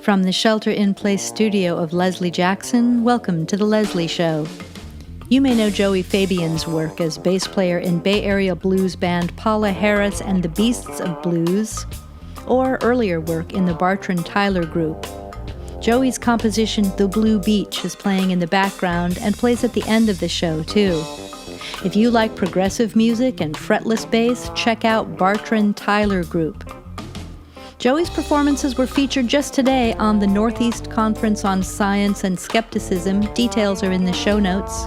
From the shelter-in-place studio of Leslie Jackson, welcome to The Leslie Show. You may know Joey Fabian's work as bass player in Bay Area blues band Paula Harris and the Beasts of Blues, or earlier work in the Bartram Tyler Group. Joey's composition The Blue Beach is playing in the background and plays at the end of the show, too. If you like progressive music and fretless bass, check out Bartram Tyler Group. Joey's performances were featured just today on the Northeast Conference on Science and Skepticism. Details are in the show notes.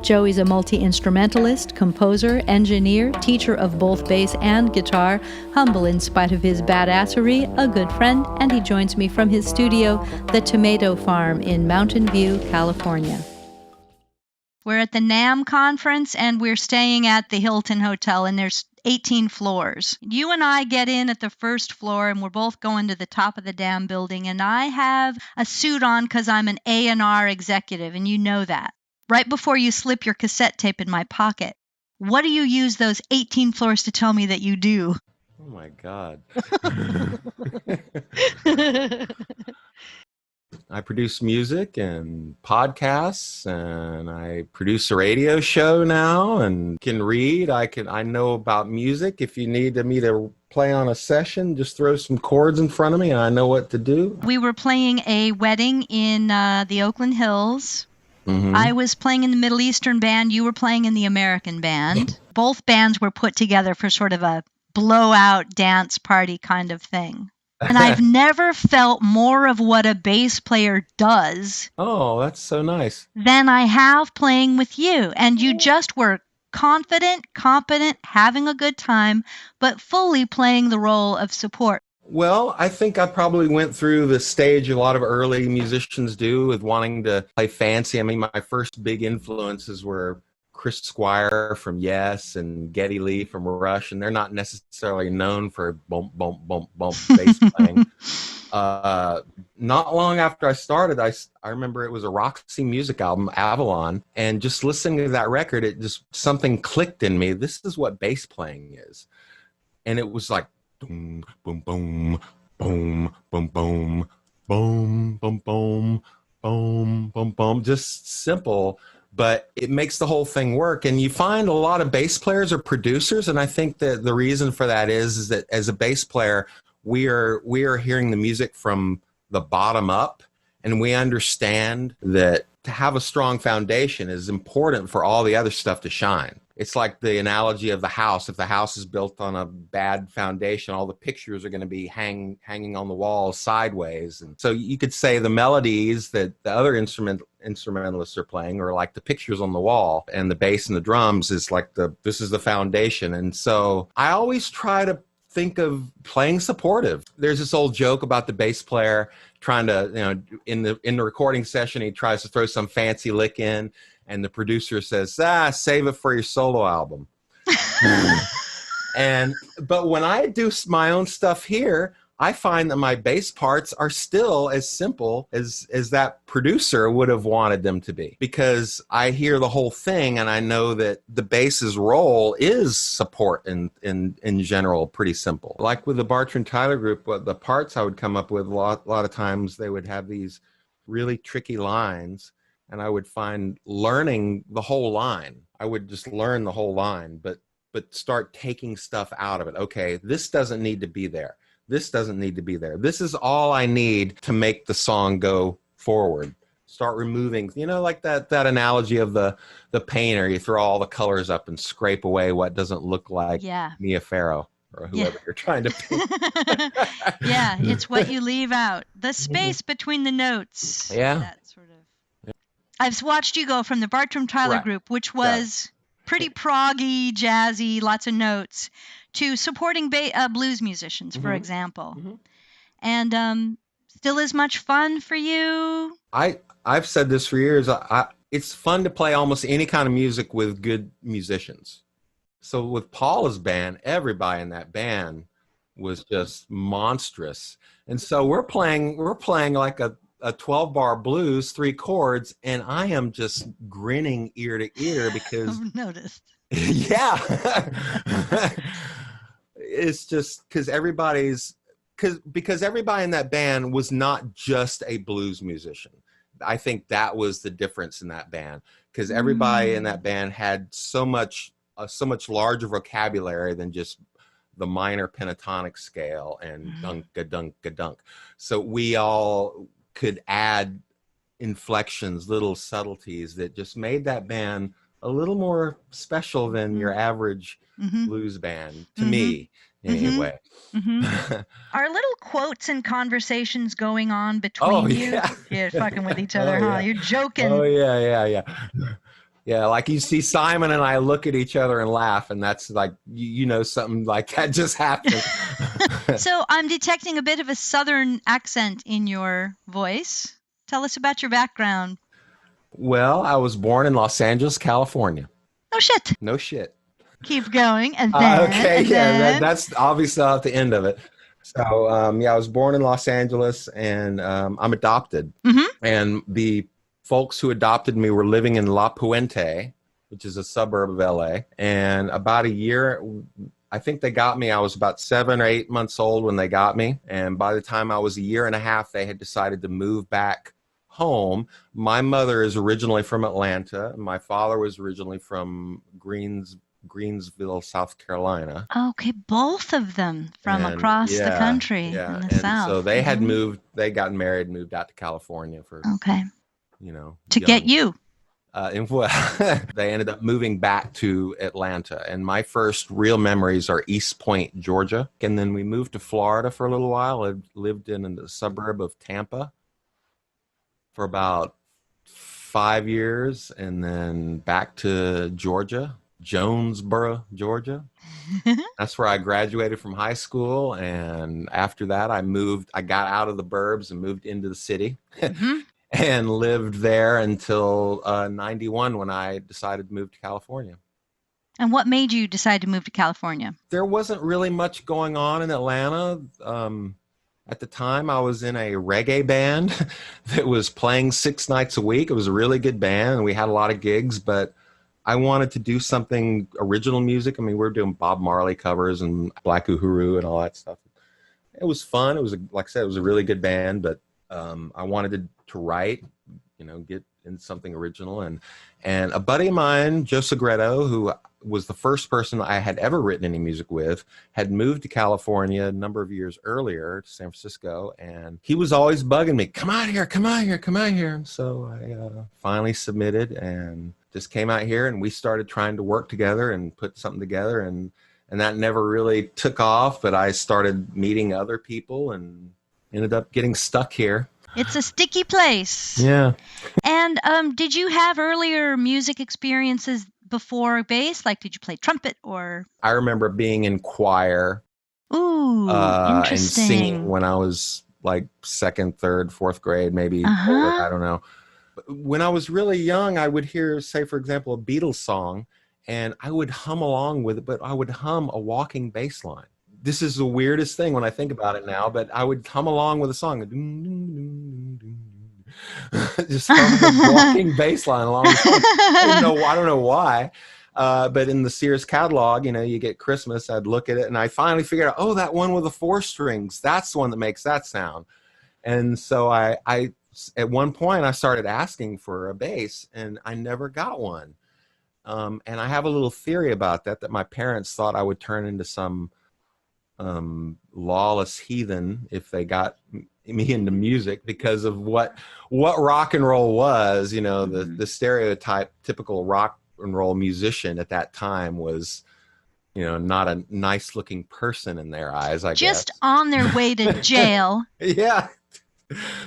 Joey's a multi-instrumentalist, composer, engineer, teacher of both bass and guitar, humble in spite of his badassery, a good friend, and he joins me from his studio, the Tomato Farm in Mountain View, California. We're at the NAMM conference, and we're staying at the Hilton Hotel, and there's 18 floors. You and I get in at the first floor, and we're both going to the top of the damn building, and I have a suit on because I'm an A&R executive, and you know that. Right before you slip your cassette tape in my pocket, what do you use those 18 floors to tell me that you do? Oh, my God. I produce music and podcasts, and I produce a radio show now and can read. I know about music. If you need me to play on a session, just throw some chords in front of me and I know what to do. We were playing a wedding in the Oakland Hills. Mm-hmm. I was playing in the Middle Eastern band. You were playing in the American band. Both bands were put together for sort of a blowout dance party kind of thing. And I've never felt more of what a bass player does. Oh, that's so nice. Than I have playing with you. And you just were confident, competent, having a good time, but fully playing the role of support. Well, I think I probably went through the stage a lot of early musicians do with wanting to play fancy. I mean, my first big influences were Chris Squire from Yes and Geddy Lee from Rush, and they're not necessarily known for bump, bump, bump, bump bass playing. Not long after I started, I remember it was a Roxy Music album, Avalon, and just listening to that record, it just something clicked in me. This is what bass playing is. And it was like, boom, boom, boom, boom, boom, boom, boom, boom, boom, boom, boom, boom, just simple. But it makes the whole thing work. And you find a lot of bass players are producers. And I think that the reason for that is that as a bass player, we are hearing the music from the bottom up. And we understand that to have a strong foundation is important for all the other stuff to shine. It's like the analogy of the house. If the house is built on a bad foundation, all the pictures are going to be hanging on the wall sideways. And so you could say the melodies that the other instrumentalists are playing are like the pictures on the wall, and the bass and the drums is like this is the foundation. And so I always try to think of playing supportive. There's this old joke about the bass player trying to, in the recording session, he tries to throw some fancy lick in, and the producer says, save it for your solo album. But when I do my own stuff here, I find that my bass parts are still as simple as that producer would have wanted them to be, because I hear the whole thing and I know that the bass's role is support in general, pretty simple. Like with the Bartram Tyler Group, the parts I would come up with a lot of times, they would have these really tricky lines, and I would find learning the whole line. I would just learn the whole line, but start taking stuff out of it. Okay, this doesn't need to be there. This doesn't need to be there. This is all I need to make the song go forward. Start removing, like that analogy of the painter. You throw all the colors up and scrape away what doesn't look like Mia Farrow or whoever you're trying to paint. Yeah, it's what you leave out. The space between the notes. Yeah. That sort of. Yeah. I've watched you go from the Bartram Tyler Group, which was pretty proggy, jazzy, lots of notes, to supporting blues musicians, for example. Mm-hmm. And still as much fun for you? I've said this for years. It's fun to play almost any kind of music with good musicians. So with Paula's band, everybody in that band was just monstrous. And so we're playing like a 12-bar blues, 3 chords, and I am just grinning ear to ear because I've noticed. Yeah. It's just because everybody's because everybody in that band was not just a blues musician. I think that was the difference in that band, because everybody in that band had so much larger vocabulary than just the minor pentatonic scale and dunk-a-dunk-a-dunk. So we all could add inflections, little subtleties that just made that band a little more special than your average blues band, to me, anyway. Are little quotes and conversations going on between you? You're fucking with each other, huh? You're joking. Oh, yeah. Yeah, like you see Simon and I look at each other and laugh, and that's like, you know, something like that just happened. So I'm detecting a bit of a Southern accent in your voice. Tell us about your background. Well, I was born in Los Angeles, California. No shit. No shit. Keep going. And then, that's obviously at the end of it. So, I was born in Los Angeles, and I'm adopted. And the folks who adopted me were living in La Puente, which is a suburb of LA. And about a year, I think they got me, I was about 7 or 8 months old when they got me. And by the time I was a year and a half, they had decided to move back home. My mother is originally from Atlanta. My father was originally from Greensville, South Carolina. Okay, both of them from across the country in the South. So they had moved, they got married, moved out to California for, to get you. And they ended up moving back to Atlanta. And my first real memories are East Point, Georgia. And then we moved to Florida for a little while. I lived in the suburb of Tampa for about 5 years, and then back to Georgia, Jonesboro, Georgia. That's where I graduated from high school. And after that, I got out of the burbs and moved into the city. And lived there until 91, when I decided to move to California. And what made you decide to move to California? There wasn't really much going on in Atlanta. At the time, I was in a reggae band that was playing 6 nights a week. It was a really good band, and we had a lot of gigs, but I wanted to do something original music. I mean, we were doing Bob Marley covers and Black Uhuru and all that stuff. It was fun. It was, like I said, it was a really good band, but I wanted to write, get in something original. And a buddy of mine, Joe Segreto, who was the first person I had ever written any music with, had moved to California a number of years earlier to San Francisco. And he was always bugging me, come out here. And so I finally submitted and just came out here, and we started trying to work together and put something together. And that never really took off, but I started meeting other people and ended up getting stuck here. It's a sticky place. Yeah. And did you have earlier music experiences before bass? Like, did you play trumpet or? I remember being in choir. Ooh, interesting. And singing when I was like 2nd, 3rd, 4th grade, maybe. I don't know. When I was really young, I would hear, say, for example, a Beatles song, and I would hum along with it, but I would hum a walking bass line. This is the weirdest thing when I think about it now, but I would hum along with a song. Just hum the walking bass line along the song. I don't know why. But in the Sears catalog, you get Christmas, I'd look at it, and I finally figured out, oh, that one with the 4 strings, that's the one that makes that sound. And so I at one point, I started asking for a bass, and I never got one. And I have a little theory about that my parents thought I would turn into some lawless heathen if they got me into music, because of what rock and roll was. The stereotype typical rock and roll musician at that time was, not a nice looking person in their eyes, I guess. Just on their way to jail. Yeah.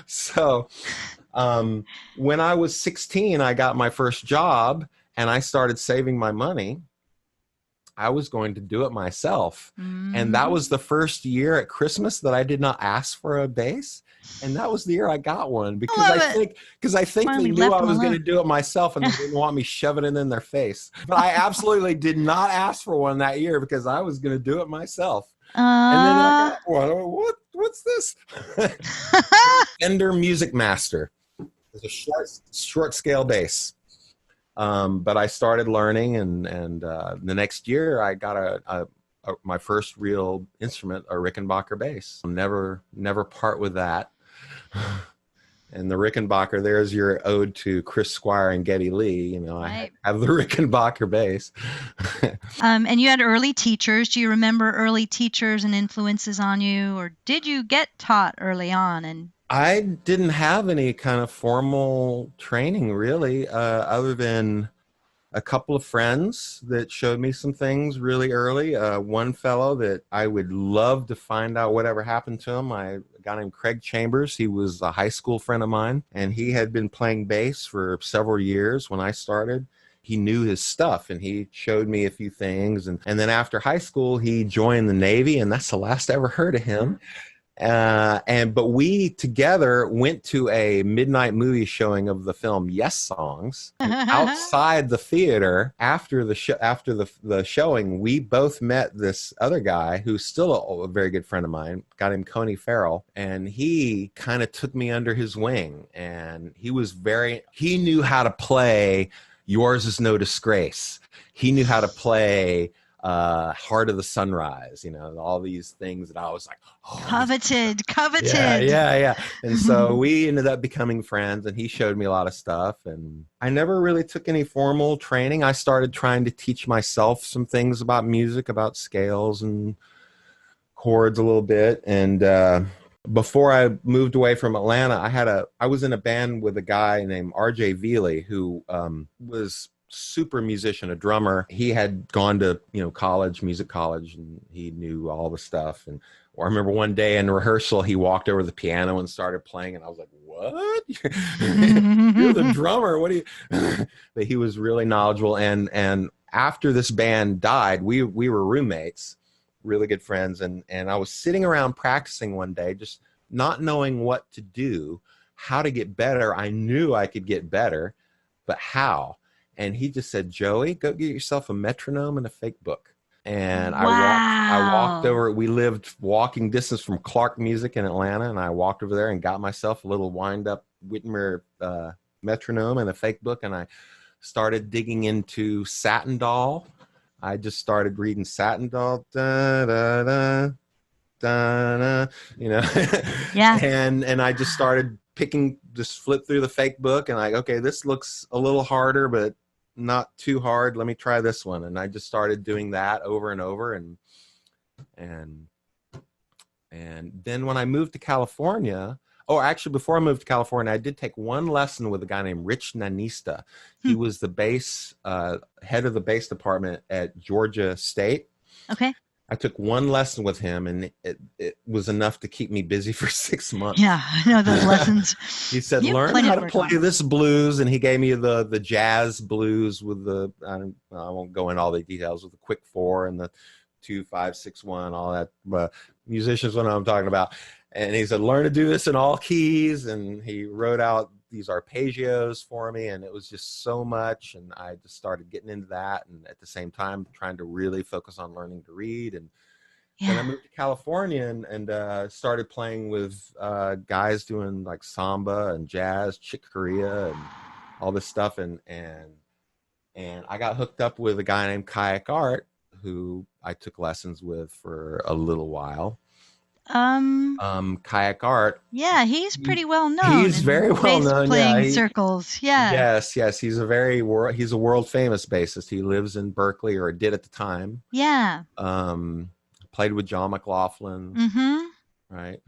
So when I was 16, I got my first job, and I started saving my money. I was going to do it myself. And that was the first year at Christmas that I did not ask for a bass. And that was the year I got one, because I think they knew I was going to do it myself, and they didn't want me shoving it in their face. But I absolutely did not ask for one that year, because I was going to do it myself. And then I got one. What's this? Fender Music Master. It's a short scale bass. But I started learning, and the next year I got my first real instrument, a Rickenbacker bass. Never part with that. And the Rickenbacker, there's your ode to Chris Squire and Geddy Lee. Right. I have the Rickenbacker bass. And you had early teachers. Do you remember early teachers and influences on you, or did you get taught early on? And I didn't have any kind of formal training, really, other than a couple of friends that showed me some things really early. One fellow that I would love to find out whatever happened to him. A guy named Craig Chambers. He was a high school friend of mine, and he had been playing bass for several years when I started. He knew his stuff, and he showed me a few things. And then after high school, he joined the Navy, and that's the last I ever heard of him. But we together went to a midnight movie showing of the film Yes Songs. And outside the theater, after the showing, we both met this other guy who's still a very good friend of mine, a guy named Coney Farrell, and he kind of took me under his wing. And he knew how to play Yours Is No Disgrace. He knew how to play Heart of the Sunrise, all these things that I was like, coveted. Yeah. And so we ended up becoming friends, and he showed me a lot of stuff. And I never really took any formal training. I started trying to teach myself some things about music, about scales and chords a little bit. And before I moved away from Atlanta, I was in a band with a guy named RJ Veely, who was super musician, a drummer. He had gone to music college, and he knew all the stuff. And I remember one day in rehearsal, he walked over to the piano and started playing, and I was like, what? You're the drummer, what do you but he was really knowledgeable. And after this band died, we were roommates, really good friends, and I was sitting around practicing one day, just not knowing what to do, how to get better. I knew I could get better, but how? And he just said, Joey, go get yourself a metronome and a fake book. And Wow. I walked over. We lived walking distance from Clark Music in Atlanta, and I walked over there and got myself a little wind-up Whitmer metronome and a fake book, and I started digging into Satin Doll. I just started reading Satin Doll, da, da, da, da, da, Yeah. and I just started just flip through the fake book, and okay, this looks a little harder, but not too hard. Let me try this one. And I just started doing that over and over. And then when I moved to California, actually before I moved to California, I did take one lesson with a guy named Rich Nanista. He was the head of the bass department at Georgia State. Okay. I took one lesson with him, and it was enough to keep me busy for 6 months. Yeah, I know those lessons. He said, learn how to play this blues, and he gave me the jazz blues with I won't go into all the details, with the quick 4 and the 2, 5, 6, 1, all that. But musicians know what I'm talking about. And he said, learn to do this in all keys, and he wrote out these arpeggios for me, and it was just so much, and I just started getting into that, and at the same time trying to really focus on learning to read. And then I moved to California and started playing with guys doing like samba and jazz, Chick Corea, and all this stuff, and I got hooked up with a guy named Kayak Art, who I took lessons with for a little while. Kayak Art. Yeah, he's pretty well known. He's very well known. Playing circles. Yeah. Yes. He's a world famous bassist. He lives in Berkeley, or did at the time. Yeah. Played with John McLaughlin. Mm-hmm. Right.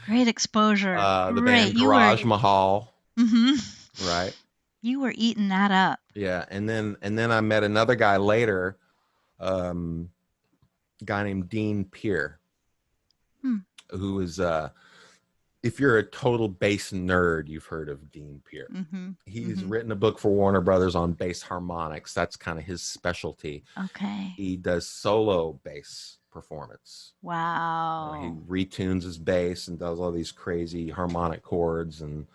Great exposure. The band Garage Mahal. Mm-hmm. Right. You were eating that up. Yeah, and then I met another guy later, a guy named Dean Peer. Who is, if you're a total bass nerd, you've heard of Dean Peer. Mm-hmm. He's written a book for Warner Brothers on bass harmonics. That's kind of his specialty. Okay. He does solo bass performance. Wow. He retunes his bass and does all these crazy harmonic chords. And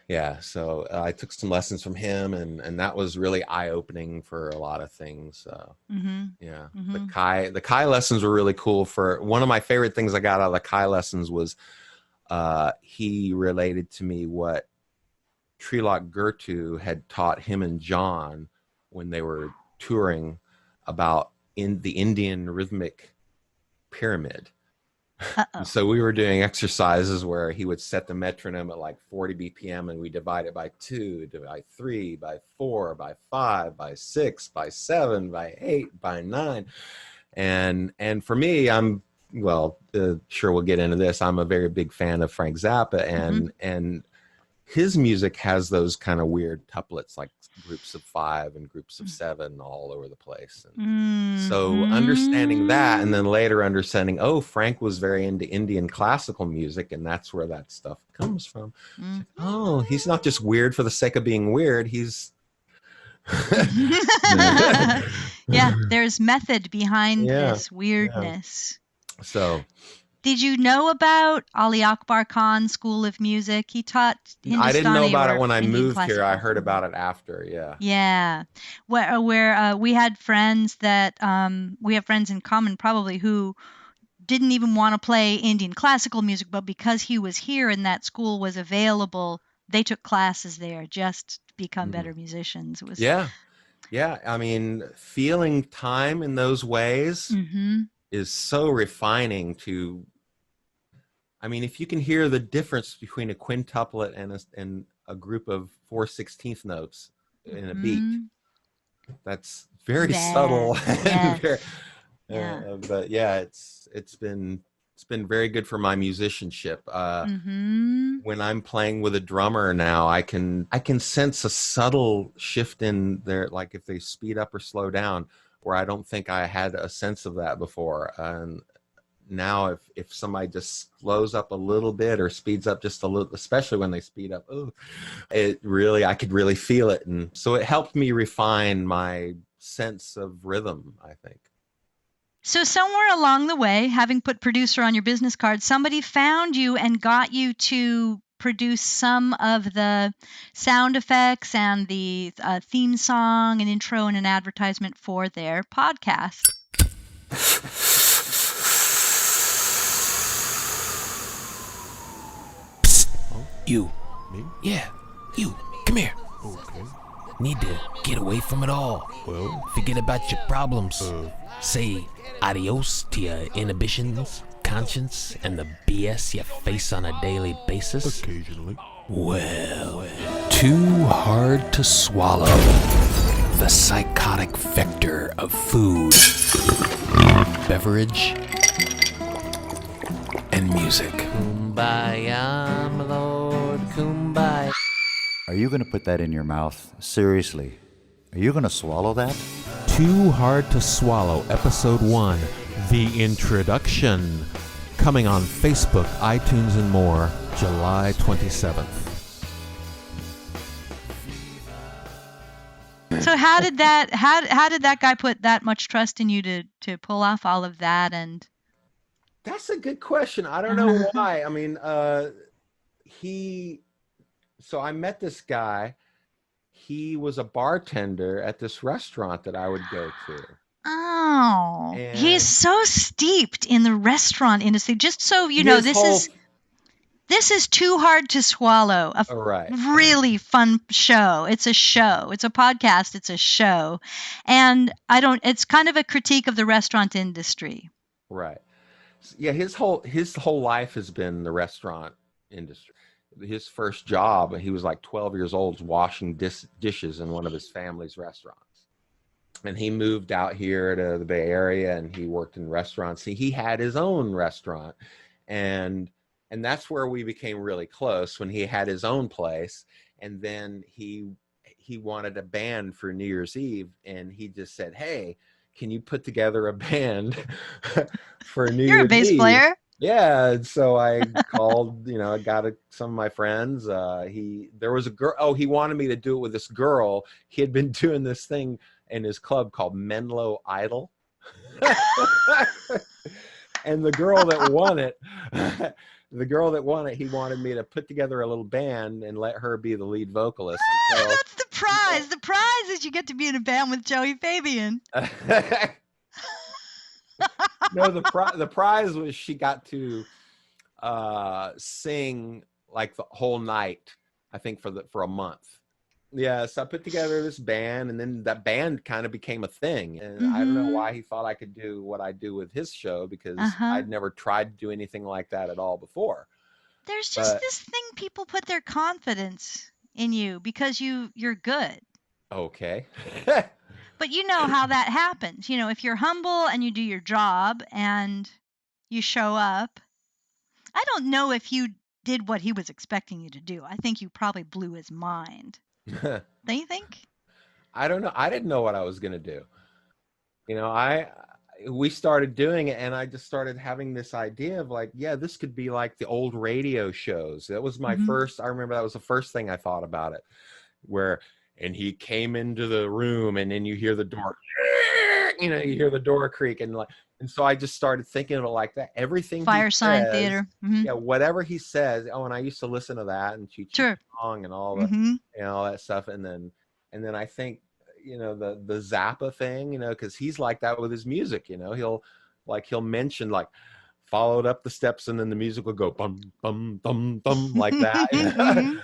yeah, so I took some lessons from him, and that was really eye-opening for a lot of things. Yeah, the Kai lessons were really cool. For one of my favorite things I got out of the Kai lessons was he related to me what Trilok Gurtu had taught him and John when they were touring, about in the Indian rhythmic pyramid. Uh-oh. So we were doing exercises where he would set the metronome at like 40 BPM, and we divide it by 2, by 3, by 4, by 5, by 6, by 7, by 8, by 9. And for me, sure, we'll get into this. I'm a very big fan of Frank Zappa, and his music has those kind of weird tuplets, like groups of 5 and groups of 7 all over the place. And so understanding that, and then later understanding, Frank was very into Indian classical music, and that's where that stuff comes from. Like, he's not just weird for the sake of being weird. He's yeah, there's method behind this weirdness. Yeah. So, did you know about Ali Akbar Khan's School of Music? He taught Hindustani. I didn't know about it when I Indian moved here. I classical. heard about it after. Yeah. Yeah, where we had friends that we have friends in common probably who didn't even want to play Indian classical music, but because he was here and that school was available, they took classes there just to become better musicians. It was yeah. I mean, feeling time in those ways is so refining to. I mean, if you can hear the difference between a quintuplet and a group of 4/16 notes in a beat, that's very subtle. And very, but yeah, it's been very good for my musicianship. When I'm playing with a drummer now, I can sense a subtle shift in their, like if they speed up or slow down, where I don't think I had a sense of that before. And now if somebody just slows up a little bit or speeds up just a little, especially when they speed up, I could really feel it. And so it helped me refine my sense of rhythm, I think. So somewhere along the way, having put producer on your business card, somebody found you and got you to produce some of the sound effects and the theme song, an intro, and an advertisement for their podcast. You. Me? Yeah, you. Come here. Okay. Need to get away from it all. Well? Forget about your problems. Say adios to your inhibitions, conscience, and the BS you face on a daily basis. Occasionally. Well, too hard to swallow. The psychotic vector of food, beverage, and music. Kumbaya, my lord, kumbaya. Are you going to put that in your mouth? Seriously? Are you going to swallow that? Too Hard to Swallow, Episode 1, The Introduction, coming on Facebook, iTunes, and more, July 27th. So how did that guy put that much trust in you to pull off all of that? And that's a good question. I don't know why. I mean, so I met this guy. He was a bartender at this restaurant that I would go to. Oh, And he's so steeped in the restaurant industry. Just so you know, this is Too Hard to Swallow. Right. Really fun show. It's a show. It's a podcast. It's a show. And it's kind of a critique of the restaurant industry. Right. Yeah, his whole life has been the restaurant industry. His first job, he was like 12 years old, washing dishes in one of his family's restaurants. And he moved out here to the Bay Area, and he worked in restaurants. He had his own restaurant, and that's where we became really close, when he had his own place. And then he wanted a band for New Year's Eve, and he just said, "Hey, can you put together a band for New Year's Eve?" You're a bass player? Yeah. And so I called, I got some of my friends. There was a girl. Oh, he wanted me to do it with this girl. He had been doing this thing in his club called Menlo Idol. And the girl that won it, he wanted me to put together a little band and let her be the lead vocalist. So, that's the prize. The prize is you get to be in a band with Joey Fabian. No, the prize was she got to sing like the whole night, I think for a month. Yeah, so I put together this band, and then that band kind of became a thing. And I don't know Mm-hmm. why he thought I could do what I do with his show, because Uh-huh. I'd never tried to do anything like that at all before. There's just But this thing, people put their confidence in you because you're good. okay. But you know how that happens. You know, if you're humble and you do your job and you show up, I don't know if you did what he was expecting you to do. I think you probably blew his mind. Don't you think? I don't know. I didn't know what I was gonna do. You know, we started doing it, and I just started having this idea of like, yeah, this could be like the old radio shows. That was my Mhm. first. I remember that was the first thing I thought about it, where and he came into the room, and then you hear the door, you know, you hear the door creak, and like, and so I just started thinking of it like that. Everything he Fire sign says, theater. Mhm. yeah, whatever he says. Oh, and I used to listen to that and Cheech Sure. Chong and all the, Mhm. you know, all that stuff, and then I think, you know, the Zappa thing, you know, because he's like that with his music. You know, he'll mention like followed up the steps, and then the music will go bum bum bum bum like that. Mhm.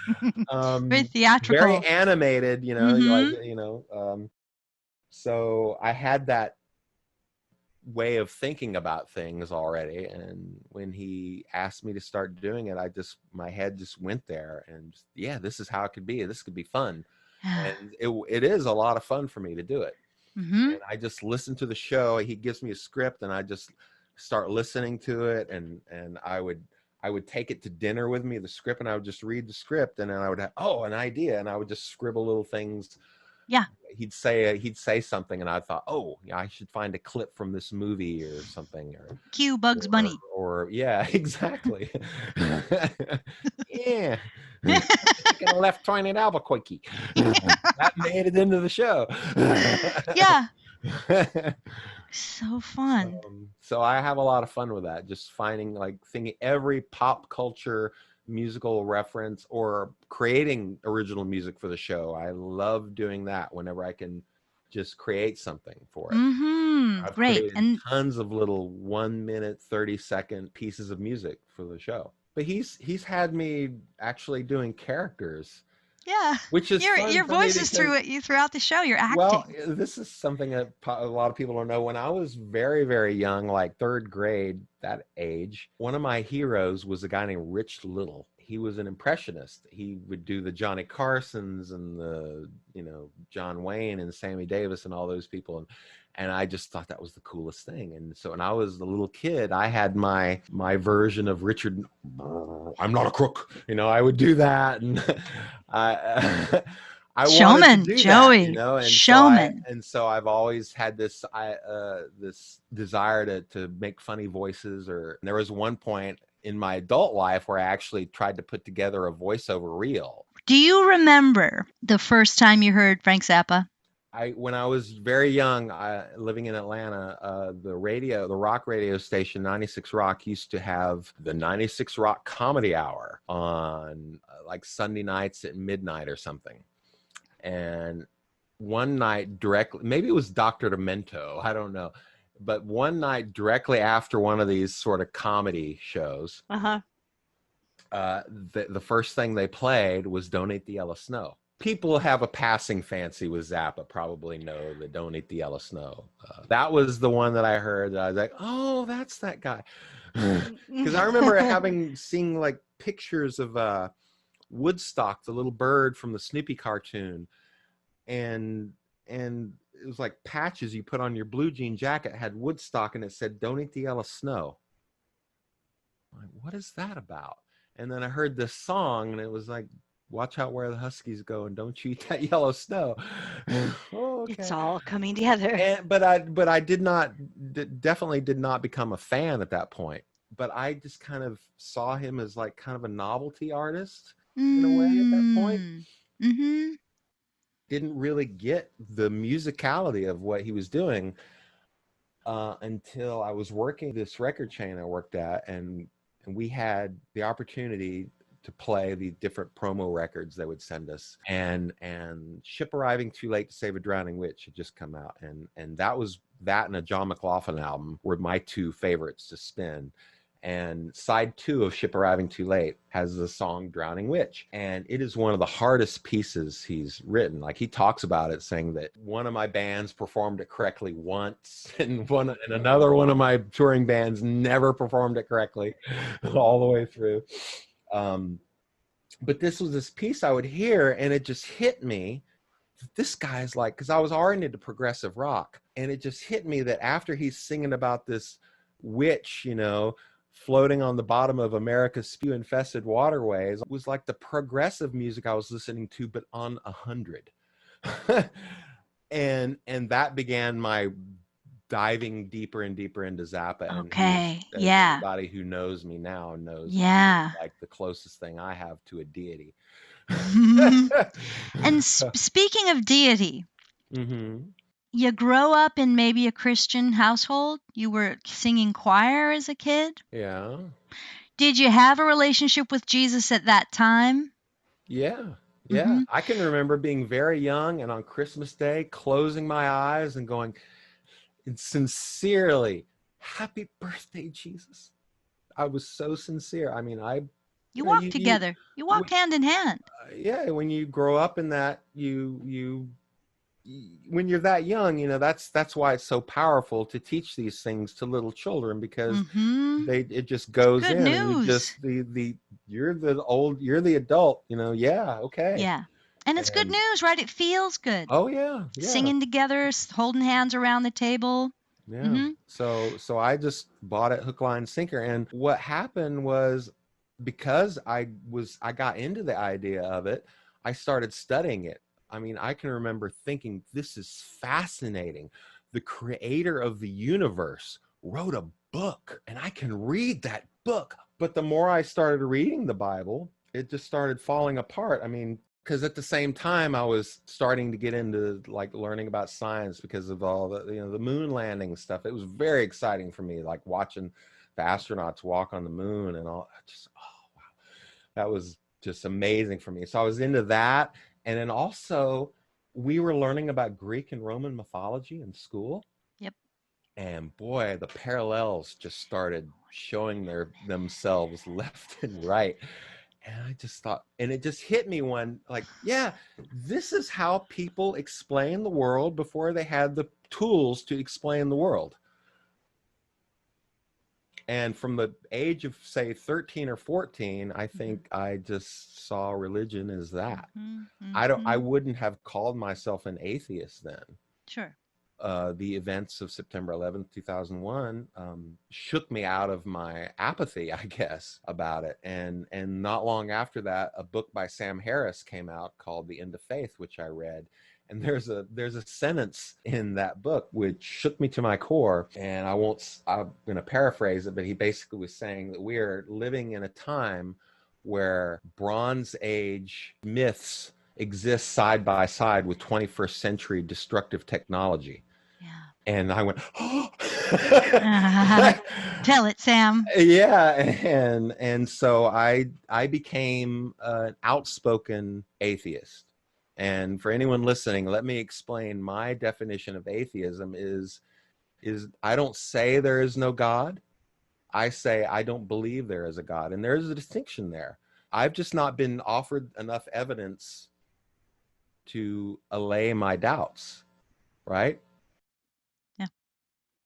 Very Very theatrical. animated, you know, like, Mhm. you know. So I had that way of thinking about things already, and when he asked me to start doing it, my head just went there, and just, yeah, this is how it could be. This could be fun, and it is a lot of fun for me to do it. Mhm. And I just listen to the show. He gives me a script, and I just start listening to it, and I would take it to dinner with me, the script, and I would just read the script, and then I would have, oh, an idea, and I would just scribble little things. Yeah. He'd say something, and I thought, oh, yeah, I should find a clip from this movie or something, Cue Bugs Bunny. or yeah, exactly. Yeah. Taking a left turn in Albuquerque. That made it into the show. Yeah. So fun. So I have a lot of fun with that, just finding, like, thinking every pop culture musical reference or creating original music for the show. I love doing that whenever I can just create something for it. Mhm. I've Great. created And tons of little 1 minute, 30-second pieces of music for the show. But he's had me actually doing characters, yeah, which is fun your for me voice is because, throughout the show. You're well, acting. this is something that a lot of people don't know. When I was very, very young, like third grade, that age, one of my heroes was a guy named Rich Little. He was an impressionist. He would do the Johnny Carsons and the, you know, John Wayne and Sammy Davis and all those people. And I just thought that was the coolest thing. And so when I was a little kid, I had my version of Richard. I'm not a crook. You know, I would do that. And I I wanted to Showman, do that, you Joey. know, Showman. so I've always had this this desire to make funny voices. Or there was one point in my adult life where I actually tried to put together a voiceover reel. Do you remember the first time you heard Frank Zappa? When I was very young, living in Atlanta, the rock radio station 96 Rock used to have the 96 Rock Comedy Hour on like Sunday nights at midnight or something. And one night directly, maybe it was Dr. Demento, I don't know, but one night directly after one of these sort of comedy shows, the first thing they played was Don't Eat the Yellow Snow. People have a passing fancy with Zappa probably know that Don't Eat the Yellow Snow. That was the one that I heard that I was like, oh, that's that guy. Because I remember seeing like pictures of Woodstock, the little bird from the Snoopy cartoon, and it was like patches you put on your blue jean jacket, had Woodstock, and it said Don't Eat the Yellow Snow. I'm like, what is that about? And then I heard this song, and it was like, watch out where the Huskies go, and don't you eat that yellow snow. Oh, okay. It's all coming together. But I definitely did not become a fan at that point. But I just kind of saw him as like kind of a novelty artist in a way at that point. Mm-hmm. Didn't really get the musicality of what he was doing until I was working this record chain I worked at, and we had the opportunity to play the different promo records they would send us. And Ship Arriving Too Late to Save a Drowning Witch had just come out, and that and a John McLaughlin album were my two favorites to spin. And side 2 of Ship Arriving Too Late has the song Drowning Witch. And it is one of the hardest pieces he's written. Like, he talks about it, saying that one of my bands performed it correctly once, and another one of my touring bands never performed it correctly all the way through. But this was this piece I would hear, and it just hit me. This guy's like, because I was already into progressive rock, and it just hit me that after he's singing about this witch, you know, floating on the bottom of America's spew-infested waterways, it was like the progressive music I was listening to, but on 100. and that began my diving deeper and deeper into Zappa. Okay. And Yeah. anybody who knows me now knows, Yeah. like the closest thing I have to a deity. And speaking of deity, Mm-hmm. you grow up in maybe a Christian household. You were singing choir as a kid. Yeah. Did you have a relationship with Jesus at that time? Yeah. Yeah. Mm-hmm. I can remember being very young and on Christmas Day, closing my eyes and going, sincerely, "Happy birthday, Jesus." I was so sincere. I mean, You walked together. You walked hand in hand. Yeah, when you grow up in that, when you're that young, you know, that's why it's so powerful to teach these things to little children, because it just goes Good in, news. and you just you're the adult, you know. Yeah, okay. Yeah. And it's good news, right? It feels good. Oh yeah, yeah. Singing together, holding hands around the table. Yeah. Mm-hmm. So I just bought it hook, line, sinker. And what happened was, because I got into the idea of it, I started studying it. I mean, I can remember thinking, this is fascinating. The creator of the universe wrote a book, and I can read that book. But the more I started reading the Bible, it just started falling apart. I mean, because at the same time I was starting to get into like learning about science because of all the, you know, the moon landing stuff. It was very exciting for me, like watching the astronauts walk on the moon and all. Just, oh wow, that was just amazing for me. So I was into that. And then also we were learning about Greek and Roman mythology in school. Yep. And boy, the parallels just started showing themselves left and right. And I just thought, and it just hit me when, like, yeah, this is how people explain the world before they had the tools to explain the world. And from the age of, say, 13 or 14, I think I just saw religion as that. I wouldn't have called myself an atheist then. Sure. The events of September 11th, 2001 shook me out of my apathy, I guess, about it. And not long after that, a book by Sam Harris came out called The End of Faith, which I read. And there's a sentence in that book which shook me to my core. And I'm going to paraphrase it, but he basically was saying that we are living in a time where Bronze Age myths exist side by side with 21st century destructive technology. Yeah. And I went, oh. Tell it, Sam. Yeah. And so I became an outspoken atheist. And for anyone listening, let me explain my definition of atheism is I don't say there is no God. I say I don't believe there is a God. And there's a distinction there. I've just not been offered enough evidence to allay my doubts, right? Yeah.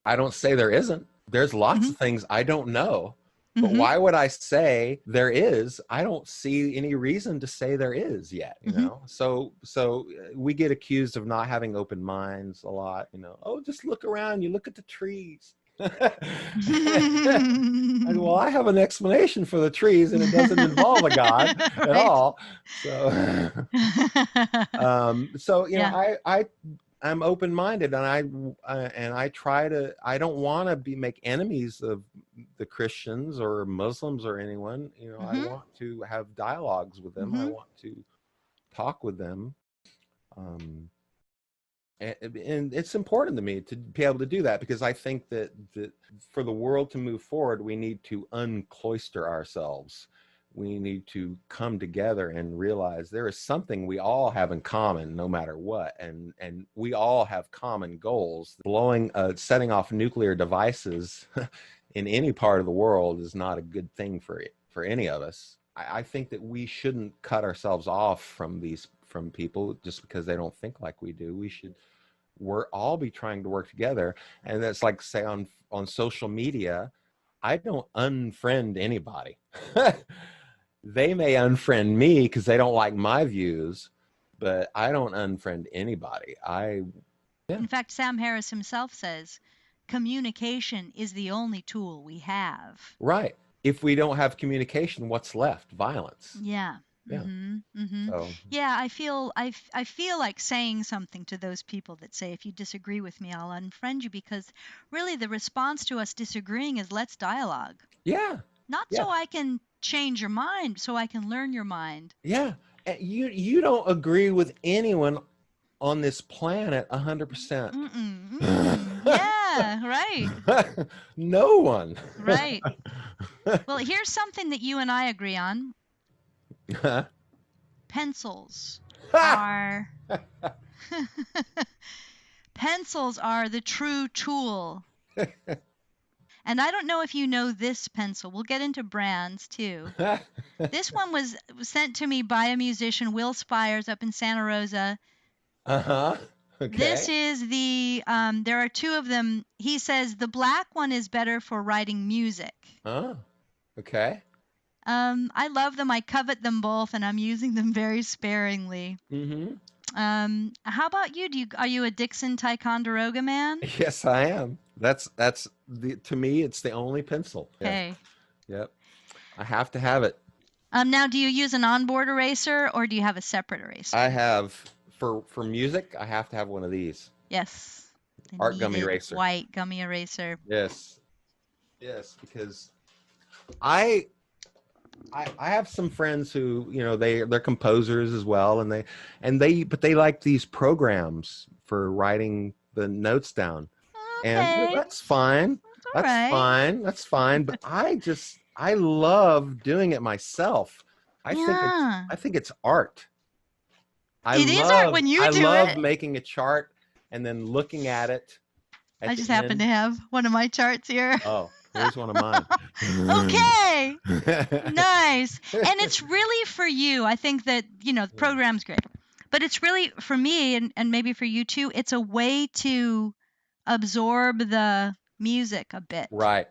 I don't say there isn't. There's lots of things I don't know. But why would I say there is? I don't see any reason to say there is yet, you know? So we get accused of not having open minds a lot, you know. Oh, just look around, you look at the trees. Well, I have an explanation for the trees, and it doesn't involve a God at all. So, you know, I'm open-minded, and I try to. I don't want to make enemies of the Christians or Muslims or anyone. You know, I want to have dialogues with them. I want to talk with them. And it's important to me to be able to do that, because I think that for the world to move forward, we need to uncloister ourselves. We need to come together and realize there is something we all have in common, no matter what. And we all have common goals. Setting off nuclear devices in any part of the world is not a good thing for any of us. I think that we shouldn't cut ourselves off from people just because they don't think like we do. We should all be trying to work together. And that's like, say, on social media, I don't unfriend anybody. They may unfriend me because they don't like my views, but I don't unfriend anybody. In fact, Sam Harris himself says, communication is the only tool we have. Right. If we don't have communication, what's left? Violence. Yeah. Yeah. So, yeah, I feel like saying something to those people that say, if you disagree with me, I'll unfriend you, because really the response to us disagreeing is, let's dialogue. Yeah. Not so I can change your mind, so I can learn your mind. Yeah. And you don't agree with anyone on this planet 100%. Yeah, right. No one. Right. Well, here's something that you and I agree on. Pencils are pencils are the true tool. And I don't know if you know this pencil. We'll get into brands too. This one was sent to me by a musician, Will Spires, up in Santa Rosa. Okay. This is the there are two of them. He says the black one is better for writing music. Oh. Okay. I love them. I covet them both, and I'm using them very sparingly. How about you? Are you a Dixon Ticonderoga man? Yes, I am. That's to me, it's the only pencil. Okay. Yeah. Yep. I have to have it. Now, do you use an onboard eraser, or do you have a separate eraser? I have for music. I have to have one of these. Yes. Art gummy eraser. White gummy eraser. Yes. Yes, because I have some friends who, they're composers as well, and they like these programs for writing the notes down. Okay. And that's fine. That's fine. But I love doing it myself. I think it's art. It is art when you do it. I love making a chart and then looking at it. I just happen to have one of my charts here. Oh, here's one of mine. Okay. Nice. And it's really for you. I think that, the program's great. But it's really, for me, and maybe for you too, it's a way to absorb the music a bit. Right.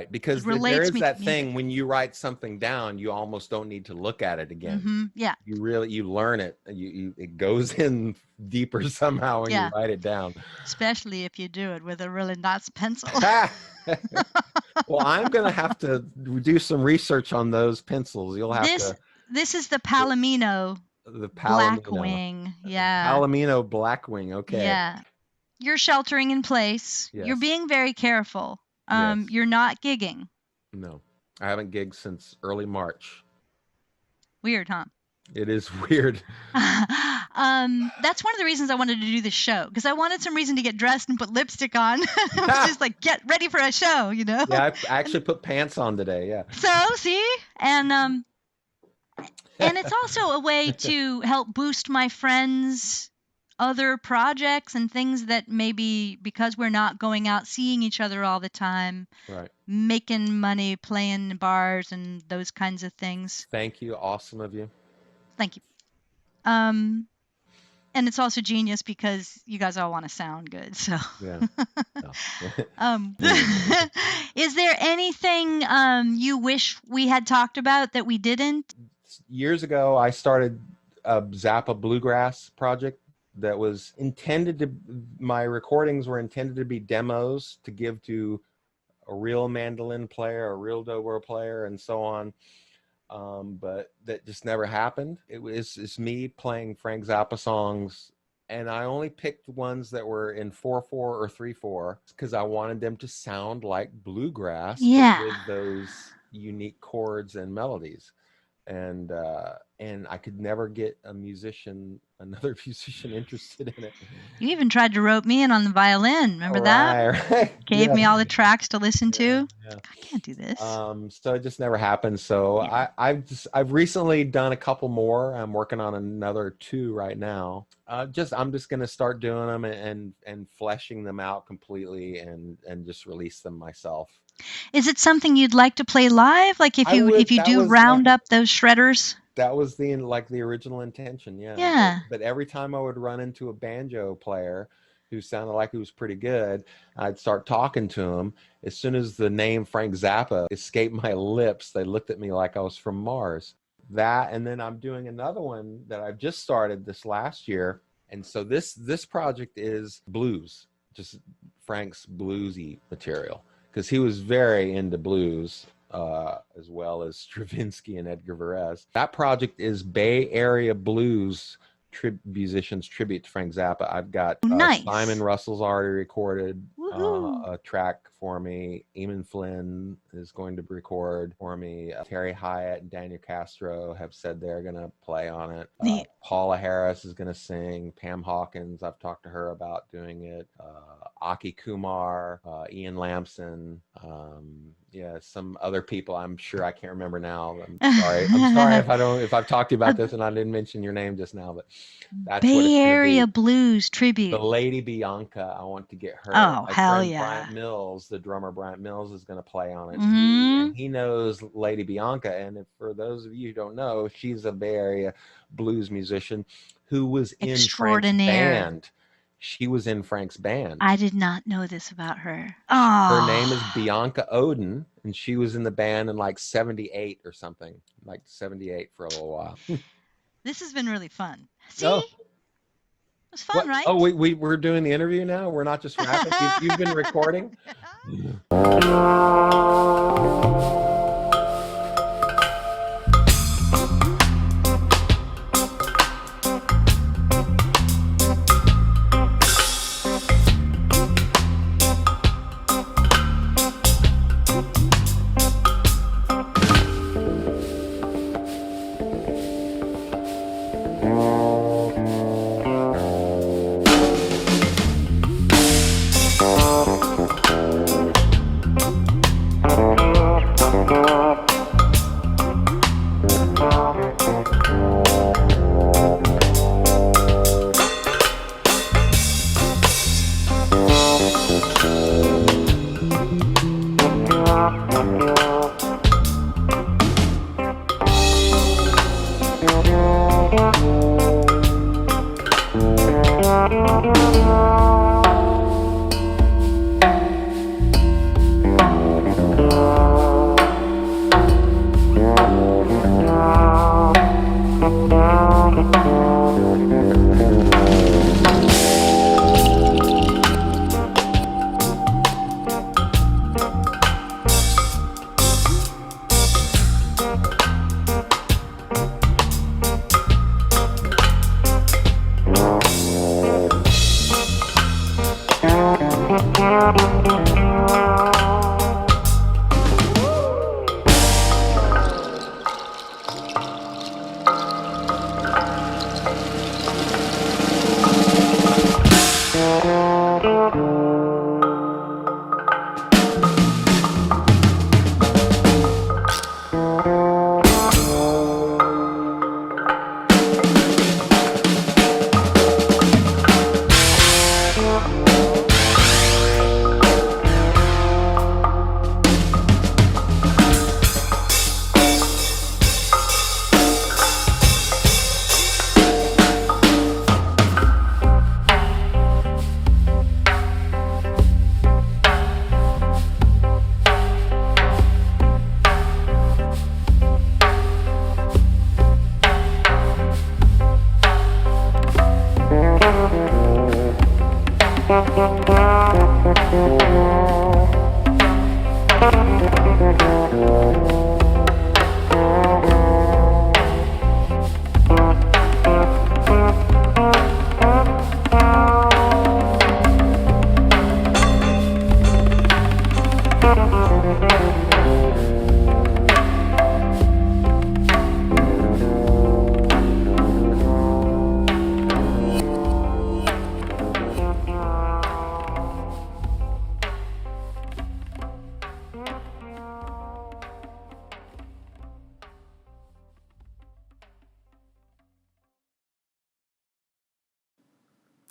Because there is that thing when you write something down, you almost don't need to look at it again. Yeah. You learn it. It goes in deeper somehow when you write it down. Especially if you do it with a really nice pencil. Well, I'm going to have to do some research on those pencils. You'll have to. This is the Palomino. The Palomino. Blackwing. Yeah. Palomino Blackwing. Okay. Yeah. You're sheltering in place. Yes. You're being very careful. Yes. You're not gigging. No, I haven't gigged since early March. Weird, huh? It is weird. That's one of the reasons I wanted to do this show, because I wanted some reason to get dressed and put lipstick on. I was just like, get ready for a show, Yeah, I actually put pants on today. Yeah. So see, and it's also a way to help boost my friends' other projects and things that maybe, because we're not going out seeing each other all the time, right, making money, playing in bars and those kinds of things. Thank you. Awesome of you. Thank you. And it's also genius because you guys all want to sound good. So yeah. Is there anything you wish we had talked about that we didn't? Years ago, I started a Zappa Bluegrass project that was my recordings were intended to be demos to give to a real mandolin player, a real dobro player, and so on. But that just never happened. It's me playing Frank Zappa songs, and I only picked ones that were in 4/4 or 3/4 because I wanted them to sound like bluegrass, but with those unique chords and melodies. And I could never get another musician interested in it. You even tried to rope me in on the violin. Remember that? Right. Gave me all the tracks to listen to. Yeah. I can't do this. So it just never happened. So I've recently done a couple more. I'm working on another 2 right now. I'm just gonna start doing them and fleshing them out completely and just release them myself. Is it something you'd like to play live? Like if I you would. That do was round up those shredders? that was the original intention, yeah. Yeah. But every time I would run into a banjo player who sounded like he was pretty good, I'd start talking to him. As soon as the name Frank Zappa escaped my lips, they looked at me like I was from Mars. That, and then I'm doing another one that I've just started this last year. And so this project is blues, just Frank's bluesy material, because he was very into blues, as well as Stravinsky and Edgar Varese. That project is Bay Area blues musicians tribute to Frank Zappa. I've got Nice. Simon Russell's already recorded Woohoo. a track for me. Eamon Flynn is going to record for me. Terry Hyatt and Daniel Castro have said they're going to play on it. Neat. Paula Harris is going to sing. Pam Hawkins, I've talked to her about doing it. Aki Kumar, Ian Lamson, yeah, some other people I'm sure I can't remember now. I'm sorry. I'm sorry if I've talked to you about this and I didn't mention your name just now, but that's what it's Bay going Area to be. Blues The tribute. Lady Bianca, I want to get her. Oh, My hell friend yeah. Bryant Mills, the drummer Bryant Mills, is going to play on it. Mhm. And he knows Lady Bianca. And if, for those of you who don't know, she's a Bay Area blues musician who was in Frank's Extraordinaire. band. She was in Frank's band. I did not know this about her. Her name is Oh. Bianca Oden, and she was in the band in like 78 or something, like 78 for a little while. This has been really fun. See? Oh. It was fun, right? Oh, we're doing the interview now? We're not just rapping? You've been recording?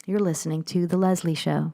You're listening to The Leslie Show.